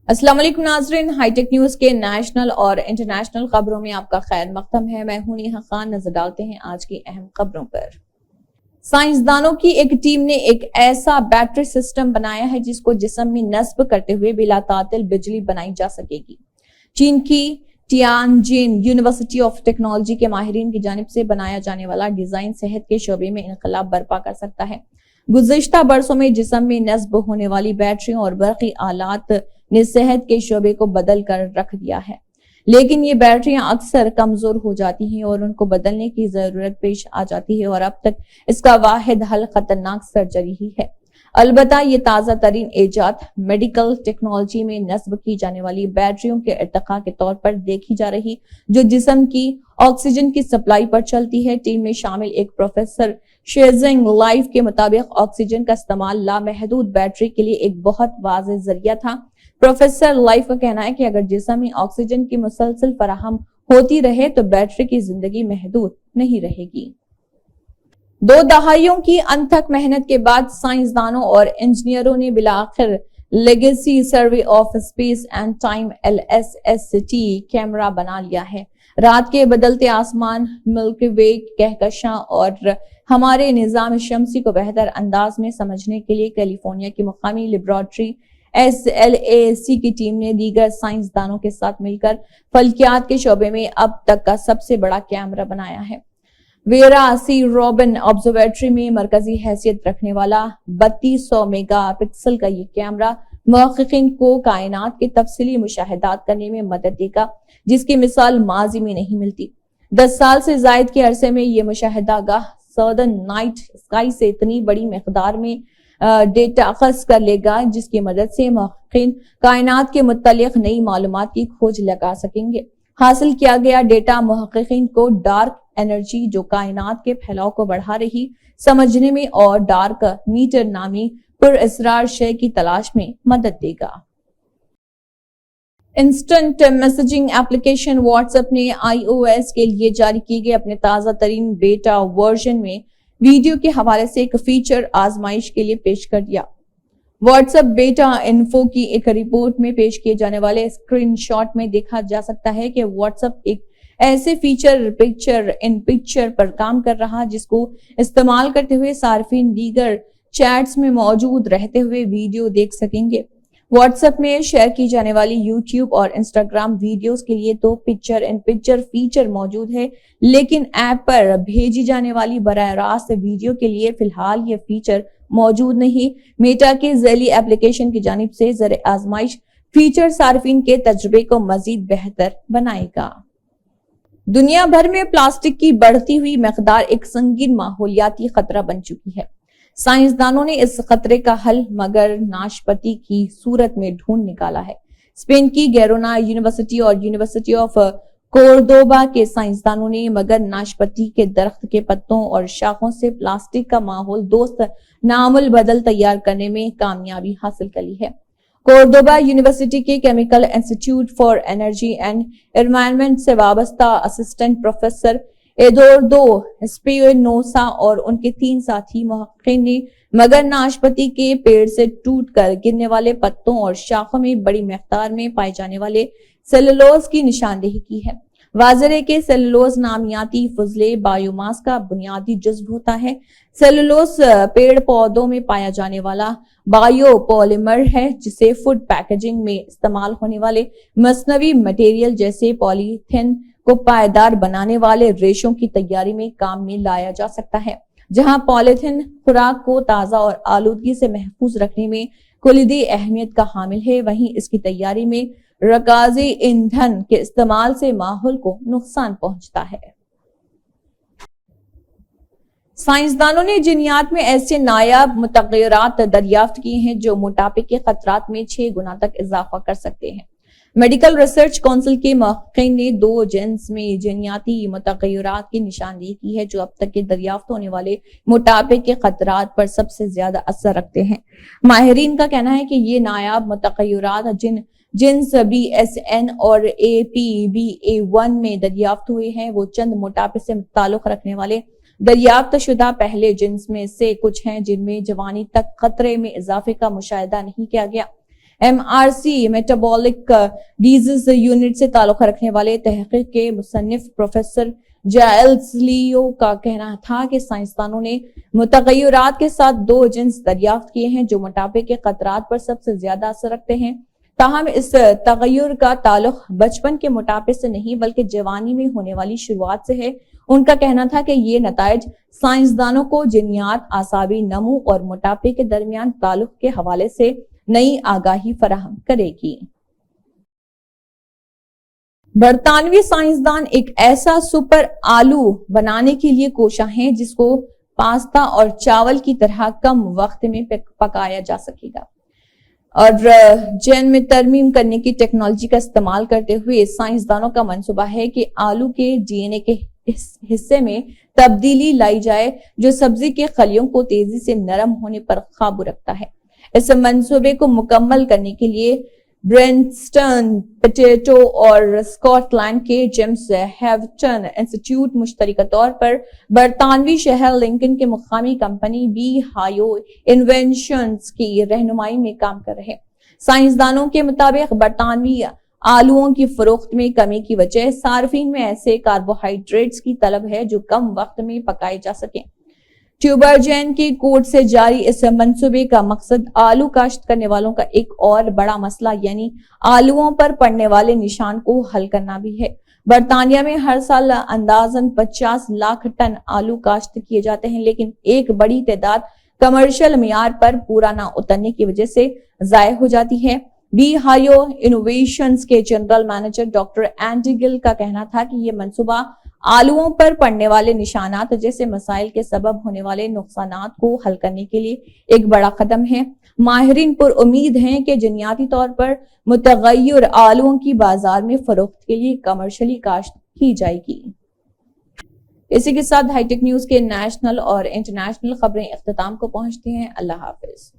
अस्सलाम वालेकुम नाज़रीन, हाईटेक न्यूज के नेशनल और इंटरनेशनल खबरों में आपका खैर मक़दम है। मैं हूं नेहा खान। नजर डालते हैं आज की अहम खबरों पर। साइंसदानों की एक टीम ने एक ऐसा बैटरी सिस्टम बनाया है जिसको जिस्म में नस्ब करते हुए बिला तातिल बिजली बनाई जा सकेगी। चीन की टियानजिन यूनिवर्सिटी ऑफ टेक्नोलॉजी के माहिरीन की जानिब से बनाया जाने वाला डिजाइन सेहत के शोबे में इनकलाब बर्पा कर सकता है। गुज़िश्ता बरसों में जिस्म में नस्ब होने वाली बैटरियों और बरक़ी आलात ने सेहत के शोबे को बदल कर रख दिया है, लेकिन ये बैटरियां अक्सर कमजोर हो जाती हैं और उनको बदलने की जरूरत पेश आ जाती है और अब तक इसका वाहिद हल खतरनाक सर्जरी ही है। अलबत्ता ये ताजा तरीन इजाद मेडिकल टेक्नोलॉजी में नस्ब की जाने वाली बैटरियों के इर्तिका के तौर पर देखी जा रही, जो जिस्म की ऑक्सीजन की सप्लाई पर चलती है। टीम में शामिल एक प्रोफेसर शेजिंग लाइफ के मुताबिक ऑक्सीजन का इस्तेमाल लामहदूद बैटरी के लिए एक बहुत वाज़ेह जरिया था। प्रोफेसर लाइफ का कहना है कि अगर जिस्म में ऑक्सीजन की मुसलसल फराहम होती रहे तो बैटरी की जिंदगी महदूद नहीं रहेगी। 2 दहाइयों की अनथक मेहनत के बाद साइंसदानों और इंजीनियरों ने बिलाखिर legacy survey of space and time LSST camera बना लिया है। रात के बदलते आसमान, मिल्की वे कहकशां और हमारे निजाम शमसी को बेहतर अंदाज में समझने के लिए कैलिफोर्निया की मुकामी लेबोरेटरी SLAC की टीम ने दीगर साइंसदानों के साथ मिलकर फल्कियात के शोबे में अब तक का सबसे बड़ा कैमरा बनाया है। वेरा सी रॉबिन ऑब्जर्वेटरी में मरकजी हैसियत रखने वाला 3200 मेगापिक्सल का ये कैमरा मुहक्किकीन को कायनात के तफसीली मुशाहिदात करने में मदद देगा, जिसकी मिसाल माजी में नहीं मिलती। 10 साल से जायद के अरसे में ये मुशाहिदागाह सदर्न नाइट स्काई से इतनी बड़ी मकदार में डेटा अखज़ कर लेगा, जिसकी मदद से मुहक्किकीन कायनात के मुत्तलिक नई मालूमात की खोज लगा सकेंगे। हासिल किया गया डेटा मुहक्किकीन को डार्क एनर्जी, जो कायनात के फैलाव को बढ़ा रही, समझने में और डार्क मीटर नामी पुरअसरार शय की तलाश में मदद देगा। इंस्टेंट मैसेजिंग एप्लीकेशन व्हाट्सएप ने iOS के लिए जारी किए गए अपने ताजा तरीन बेटा वर्जन में वीडियो के हवाले से एक फीचर आजमाइश के लिए पेश कर दिया। व्हाट्सएप बेटा इन्फो की एक रिपोर्ट में पेश किए जाने वाले स्क्रीनशॉट में देखा जा सकता है कि व्हाट्सएप एक ऐसे फीचर पिक्चर इन पिक्चर पर काम कर रहा, जिसको इस्तेमाल करते हुए सार्फिन दीगर चैट्स में मौजूद रहते हुए वीडियो देख सकेंगे। व्हाट्सएप में शेयर की जाने वाली यूट्यूब और इंस्टाग्राम वीडियोस के लिए तो पिक्चर इन पिक्चर फीचर मौजूद है, लेकिन ऐप पर भेजी जाने वाली बराह रास्त वीडियो के लिए फिलहाल ये फीचर मौजूद नहीं। मेटा के ज़ैली एप्लीकेशन की जानिब से ज़र आजमाइश फीचर सार्फिन के तजुर्बे को मजीद बेहतर बनाएगा। दुनिया भर में प्लास्टिक की बढ़ती हुई मकदार एक संगीन माहौलियाती खतरा बन चुकी है। साइंसदानों ने इस खतरे का हल मगर नाशपती की सूरत में ढूंढ निकाला है। स्पेन की गेरोना यूनिवर्सिटी और यूनिवर्सिटी ऑफ कोर्दोबा के साइंसदानों ने मगर नाशपती के दरख्त के पत्तों और शाखों से प्लास्टिक का माहौल दोस्त नामुल बदल तैयार करने में कामयाबी हासिल कर ली है। कोर्दोबा यूनिवर्सिटी के chemical institute for energy and environment से वाबस्ता असिस्टेंट प्रोफेसर एदोर्डो स्पिनोसा और उनके 3 साथी मुहक्किकीन ने मगर नाशपती के पेड़ से टूटकर गिरने वाले पत्तों और शाखों में बड़ी मिकदार में पाए जाने वाले सेलुलोज की निशानदेही की है। वाजरे के सेलुलोज नामियाती फजले बायोमास का बुनियादी जुज्व होता है। सेलुलोज पेड़ पौधों में पाया जाने वाला बायोपॉलिमर है, जिसे फूड पैकेजिंग में इस्तेमाल होने वाले मसनवी मटेरियल जैसे पॉलीथिन को पायदार बनाने वाले रेशों की तैयारी में काम में लाया जा सकता है। जहां पॉलीथिन खुराक को ताजा और आलूदगी से महफूज रखने में कुलीदी अहमियत का हामिल है, वहीं इसकी तैयारी में रकाजी ईंधन के इस्तेमाल से माहौल को नुकसान पहुंचता है। साइंसदानों ने जिनियात में ऐसे नायाब मुतग़य्यरात दरियाफ्त किए हैं जो मोटापे के खतरात में 6 गुना तक इजाफा कर सकते हैं। मेडिकल रिसर्च काउंसिल के मुहक्किकीन ने 2 जिन्स में जिनियाती मुतग़य्यरात की निशानदेही की है जो अब तक के दरियाफ्त होने वाले मोटापे के खतरात पर सबसे ज्यादा असर रखते हैं। माहिरीन का कहना है कि ये नायाब मुतग़य्यरात जिन्स BSN और APBA1 में दरियाफ्त हुए हैं, वो चंद मोटापे से ताल्लुक रखने वाले दरियाफ्त शुदा पहले जिन्स में से कुछ हैं जिनमें जवानी तक खतरे में इजाफे का मुशाहिदा नहीं किया गया। MRC میٹابولک ڈیزیز یونٹ سے تعلق رکھنے والے تحقیق کے مصنف پروفیسر جائلز لیو کا کہنا تھا کہ سائنسدانوں نے متغیرات کے ساتھ 2 جنس دریافت کیے ہیں جو موٹاپے کے خطرات پر سب سے زیادہ اثر رکھتے ہیں، تاہم اس تغیر کا تعلق بچپن کے موٹاپے سے نہیں بلکہ جوانی میں ہونے والی شروعات سے ہے۔ ان کا کہنا تھا کہ یہ نتائج سائنسدانوں کو جینیات، اعصابی نمو اور موٹاپے کے درمیان تعلق کے حوالے سے نئی آگاہی فراہم کرے گی۔ برطانوی سائنسدان ایک ایسا سپر آلو بنانے کے لیے کوشاں ہیں جس کو پاستا اور چاول کی طرح کم وقت میں پکایا جا سکے گا، اور جین میں ترمیم کرنے کی ٹیکنالوجی کا استعمال کرتے ہوئے سائنسدانوں کا منصوبہ ہے کہ آلو کے DNA کے حصے میں تبدیلی لائی جائے جو سبزی کے خلیوں کو تیزی سے نرم ہونے پر قابو رکھتا ہے۔ اس منصوبے کو مکمل کرنے کے لیے برینسٹن پٹیٹو اور اسکاٹ لینڈ کے جیمز ہیوٹن انسٹیٹیوٹ مشترکہ طور پر برطانوی شہر لنکن کے مقامی کمپنی بی ہائیو انوینشنز کی رہنمائی میں کام کر رہے ہیں۔ سائنسدانوں کے مطابق برطانوی آلوؤں کی فروخت میں کمی کی وجہ صارفین میں ایسے کاربوہائیڈریٹس کی طلب ہے جو کم وقت میں پکائے جا سکیں۔ ٹیوبرجین کے کوڈ سے جاری اس منصوبے کا مقصد آلو کاشت کرنے والوں کا ایک اور بڑا مسئلہ یعنی آلوؤں پر پڑنے والے نشان کو حل کرنا بھی ہے۔ برطانیہ میں ہر سال اندازاً 50 لاکھ ٹن آلو کاشت کیے جاتے ہیں، لیکن ایک بڑی تعداد کمرشل معیار پر پورا نہ اترنے کی وجہ سے ضائع ہو جاتی ہے۔ بی ہائیو انوویشنز کے جنرل مینیجر ڈاکٹر اینڈی گل کا کہنا تھا کہ یہ منصوبہ آلوؤں پر پڑنے والے نشانات جیسے مسائل کے سبب ہونے والے نقصانات کو حل کرنے کے لیے ایک بڑا قدم ہے۔ ماہرین پر امید ہیں کہ جینیاتی طور پر متغیر آلوؤں کی بازار میں فروخت کے لیے کمرشلی کاشت کی جائے گی۔ اسی کے ساتھ ہائی ٹیک نیوز کے نیشنل اور انٹرنیشنل خبریں اختتام کو پہنچتی ہیں۔ اللہ حافظ۔